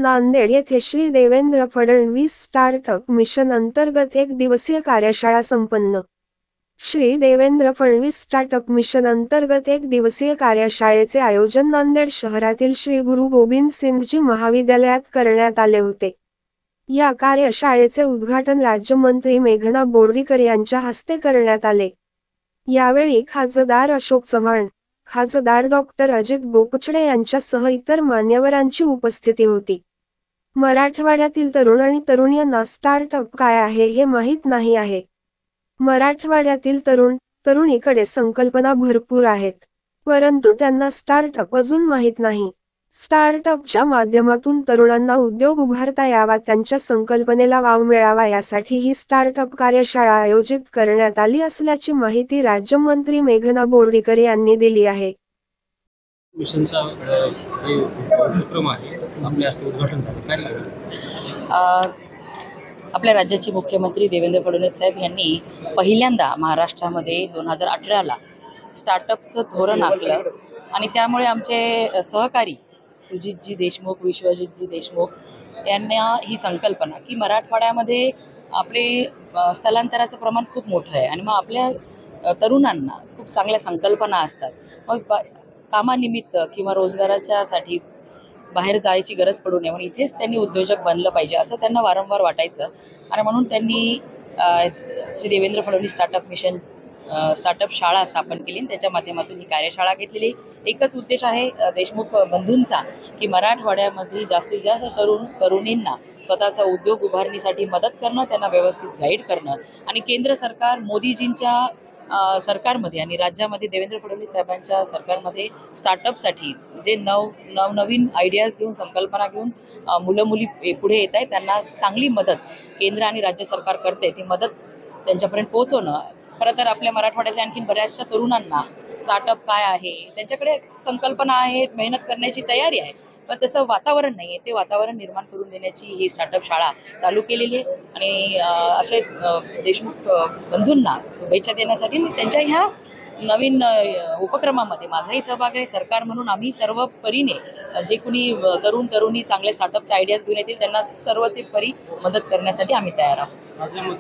नांदेड येथे Shri Devendra Fadnavis startup mission अंतर्गत एक दिवसीय कार्यशाळा संपन्न। श्री देवेंद्र फडणवीस स्टार्टअप मिशन अंतर्गत एक दिवसीय कार्यशाळेचे आयोजन नांदेड शहरातील श्री गुरु गोविंद सिंगजी महाविद्यालयात करण्यात आले होते। या कार्यशाळेचे उद्घाटन राज्यमंत्री मेघना बोर्डीकर यांच्या हस्ते करण्यात आले। यावेळी खासदार अशोक चव्हाण, खासदार डॉक्टर अजित बोपचडे यांच्यासह इतर मान्यवरांची उपस्थिती होती। मराठवाड्यातील तरुण आणि तरुणींना स्टार्टअप काय आहे हे माहीत नाही आहे। मराठवाड्यातील तरुणीकडे संकल्पना भरपूर आहेत, परंतु त्यांना स्टार्टअप अजून माहीत नाही। स्टार्टअपच्या माध्यमातून तरुणांना उद्योग उभारता यावा, त्यांच्या संकल्पनेला वाव मिळावा यासाठी ही स्टार्टअप कार्यशाळा आयोजित करण्यात आली असल्याची माहिती राज्यमंत्री मेघना बोर्डीकर यांनी दिली आहे। मिशनचा जे उपक्रम आहे आपल्या हस्ते उद्घाटन झाले, काय सांगाल? आपल्या राज्याचे मुख्यमंत्री देवेंद्र फडणवीस साहेब यांनी पहिल्यांदा महाराष्ट्रामध्ये 2018ला स्टार्टअपचं धोरण आखलं आणि त्यामुळे आमचे सहकारी सुजितजी देशमुख, विश्वजितजी देशमुख यांना ही संकल्पना की मराठवाड्यामध्ये आपले स्थलांतराचं प्रमाण खूप मोठं आहे आणि मग आपल्या तरुणांना खूप चांगल्या संकल्पना असतात, मग कामानिमित्त किंवा रोजगाराच्यासाठी बाहेर जायची गरज पडू नये म्हणून इथेच त्यांनी उद्योजक बनलं पाहिजे असं त्यांना वारंवार वाटायचं आणि म्हणून त्यांनी Shri Devendra Fadnavis startup mission startup शाळा स्थापन केली आणि त्याच्या माध्यमातून ही कार्यशाळा घेतलेली। एकच उद्देश आहे देशमुख बंधूंचा की मराठवाड्यामध्ये जास्तीत जास्त तरुणींना स्वतःचा उद्योग उभारणीसाठी मदत करणं, त्यांना व्यवस्थित गाईड करणं आणि केंद्र सरकार मोदीजींच्या सरकारमध्ये आणि राज्यामध्ये देवेंद्र फडणवीस साहेबांच्या सरकारमध्ये स्टार्टअपसाठी जे नवनवीन आयडियाज घेऊन, संकल्पना घेऊन मुलं मुली पुढे येत आहेत, त्यांना चांगली मदत केंद्र आणि राज्य सरकार करते, ती मदत त्यांच्यापर्यंत पोहोचवणं। खरं तर आपल्या मराठवाड्यातल्या आणखीन बऱ्याचशा तरुणांना स्टार्टअप काय आहे, त्यांच्याकडे संकल्पना आहेत, मेहनत करण्याची तयारी आहे, पण तसं वातावरण नाही आहे, ते वातावरण निर्माण करून देण्याची ही स्टार्टअप शाळा चालू केलेली आहे आणि असे देशमुख बंधूंना शुभेच्छा देण्यासाठी त्यांच्या ह्या नवीन उपक्रमामध्ये माझाही सहभाग आहे। सरकार म्हणून आम्ही सर्व परीने जे कोणी तरुणी चांगले स्टार्टअपचे आयडियाज घेऊन येतील त्यांना सर्व ते परी मदत करण्यासाठी आम्ही तयार आहोत।